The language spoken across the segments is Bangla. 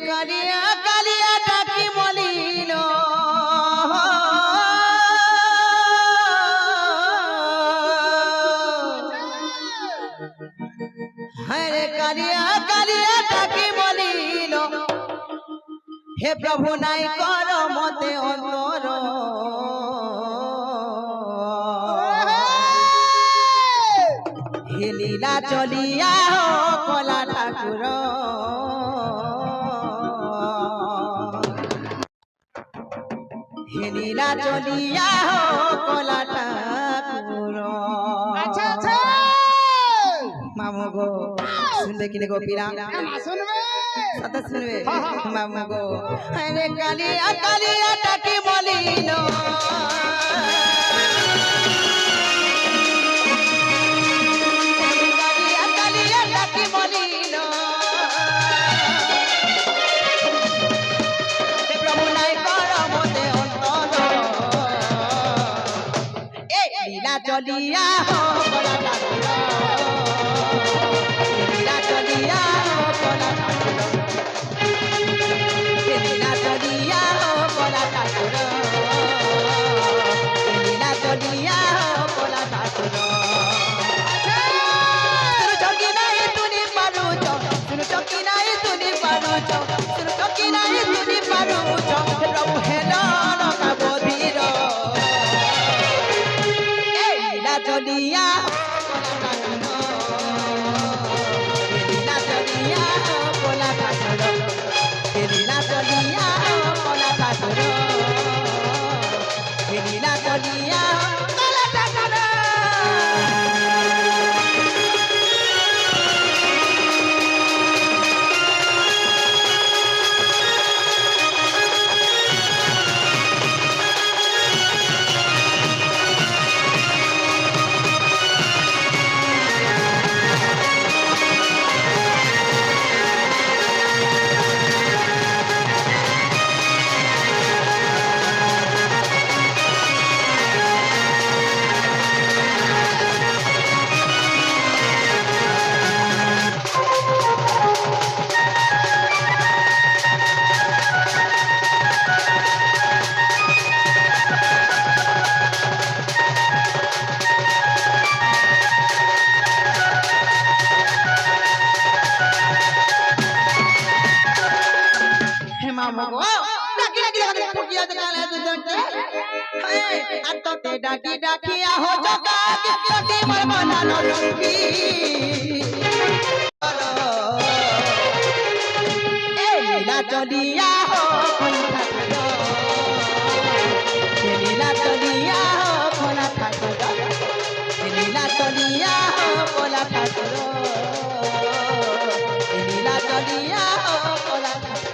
কালিয়া কালিয়া ডাকি মলিল হরে কালিয়া কালিয়া ডাকি মলিল হে প্রভু নাই কর মতে অন্তর হে লীলা চলিয়া কলা ঠাকুর হে লীলা চলিয়া কলা ঠাকুর আচ্ছা আচ্ছা মামু গো শুনবে কি গো পীরা শুনবে সাথে শুনবে মামু গো আরে কালিয়া কালিয়া ডাকি মলিল কালিয়া কালিয়া ডাকি মলিল হে প্রভু নাই কর মতে অন্তর এই লীলা চলিয়া কলা ঠাকুর লীলা চলিয়া কলা ঠাকুর লীলা চলিয়া কলা ঠাকুর লীলা চলিয়া কলা ঠাকুর শুনু চকি নাই তুনি পারুছ শুনু চকি নাই তুনি পারুছ শুনু চকি নাই তুনি পারুছ প্রভু হেল নকা বধির এই লীলা চলিয়া লীলা চলিয়া কলা ঠাকুর লীলা চলিয়া কলা ঠাকুর লীলা চলিয়া কলা ঠাকুর মামু গো ডাকি ডাকি ডাকি ঠকিয়া কালে দুজনকে আর তোকে ডাকি ডাকি আহো জগা কিটি মার বানানো লুঙ্গি এই লীলা চলিয়া হো কলা ঠাকুর লীলা চলিয়া হো কলা ঠাকুর লীলা চলিয়া হো কলা ঠাকুর লীলা চলিয়া হো কলা ঠাকুর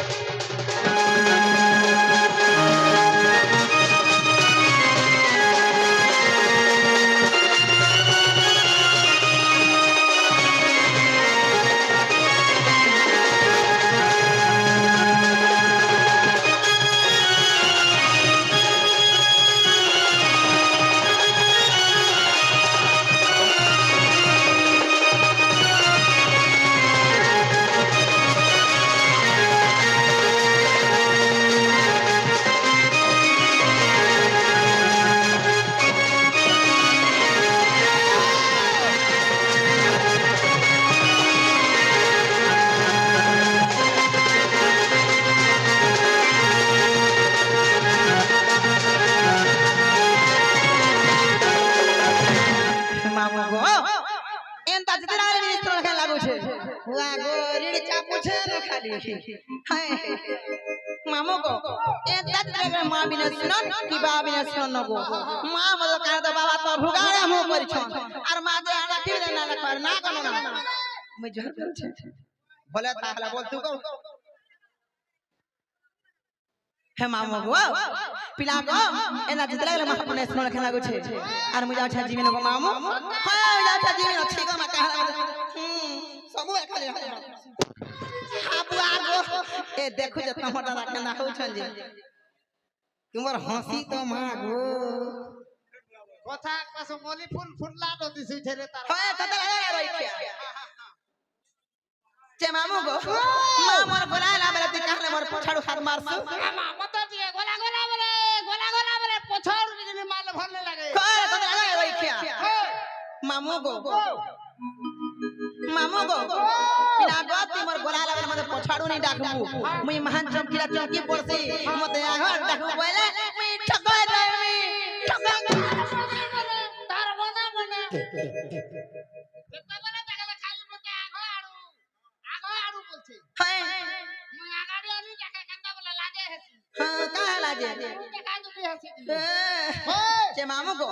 মামু গো এন্তা জিতরা মিনিস্টর খেলা লাগুছে লাগো রিড় চাপুছে না খালি হায় মামু গো এন্তা জিতরা মা বিনা শুনন কি বাবা বিনা শুনন গো মা মদ কার তো বাবা তো ভুগাড়া মো করিছ আর মা যে আনা কি না কর না কোন না মই জহর বলছে বলে তাহলে বল তুই কও হে মামু গো পিলা গো এনা জিতরা মা পুনে শুনন খেলা লাগুছে আর মুই যাচ্ছা জীবন গো মামু হ্যাঁ যাচ্ছা জীবন আছে গো মা কাহলা सबु खाली हाबु आगो ए देखो जे टमाटर केना हो छन जे तुमर हंसी तो मागो কথা কস মলি ফুল ফুললা তো দিছি ছেড়ে তার হয় কত রইখিয়া যে মামু গো মামুর গোলালা বেলাতে কাহলে মারছু আমা মতো দিয়ে গোলা বলে পছর দিলি মাল ভাল লাগে কর কত লাগে ওই খিয়া মামু গো বিনা গো তোমার গোলা লাগলে মতে পছাড়ুনি ডাকবু মুই মহান চমকিলা চমকি পড়ছি মতে আগর ডাকবু বলে মুই ঠকাই দেবি ঠকাই তার মনে যেতবেলে দেখালে খালি মতে আগো আড়ু বলছে হ্যাঁ মুই আগাড়ি আনি দেখা কান্দা বলে লাগে হেসি হ্যাঁ কাহলা যে দেখা দুটি হেসি যে মামু গো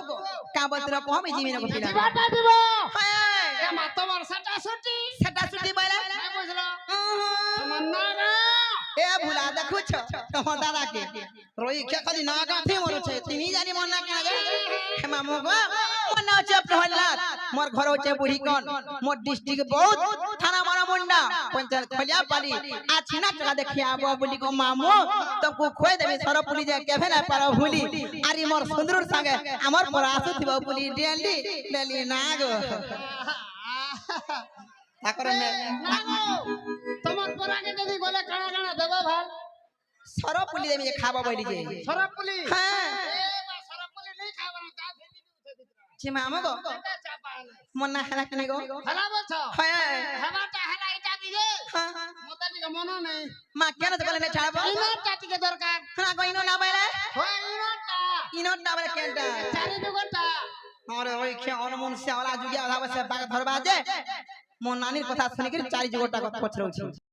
কা বলতরা পহমি জিমিনে কো পিলা দিবাটা দিব হ্যাঁ এ মা তোমার সাটা ছুটি সেটা ছুটি বলে না বুঝলো তোমার না না এ ভুলা দেখুছ তোমার দাদা কে রই কে খালি না গাথি মরছে তিনি জানি মন না কে হে মামু গো মন হচ্ছে প্রহ্লাদ মোর ঘর হচ্ছে বুড়ি কোন মোর ডিস্ট্রিক্ট বহুত থানা মারা মুন্ডা পঞ্চায়েত খলিয়া পালি আছিনা টাকা দেখি আবো বলি গো মামু তোকে খোয় দেবে সর পুলি যে কেভে না পারো ভুলি আরি মোর সুন্দর সঙ্গে আমার পর আসুথিব পুলি ডেলি ডেলি না গো তাকরে না গো তোমার পরাগে যদি বলে কানা কানা দেবে ভাই সর পুলি দেবে খাবো বলি যে সরপ পুলি হ্যাঁ এ মা সরপ পুলি নেই খাবো না তা ফেলি দিতে জি মামু গো এটা চাপা মন না হেলা কেনে গো হেলা বলছো হ্যাঁ হেলাটা হেলা এটা দিলে হ্যাঁ মতে দিকে মনে নেই মা কেন তো বলে না ছাড়বো ইনোটা টিকে দরকার না কো ইনো না বলে হয় ইনোটা ইনো না বলে কেনটা চারি দুগটা আরে ওই খে অনমন সে ওলা যুগিয়া আধা বসে বাগ ধরবা যে মোর নানির কথা শুনে কি চারি যুগটা কথা পছরউছি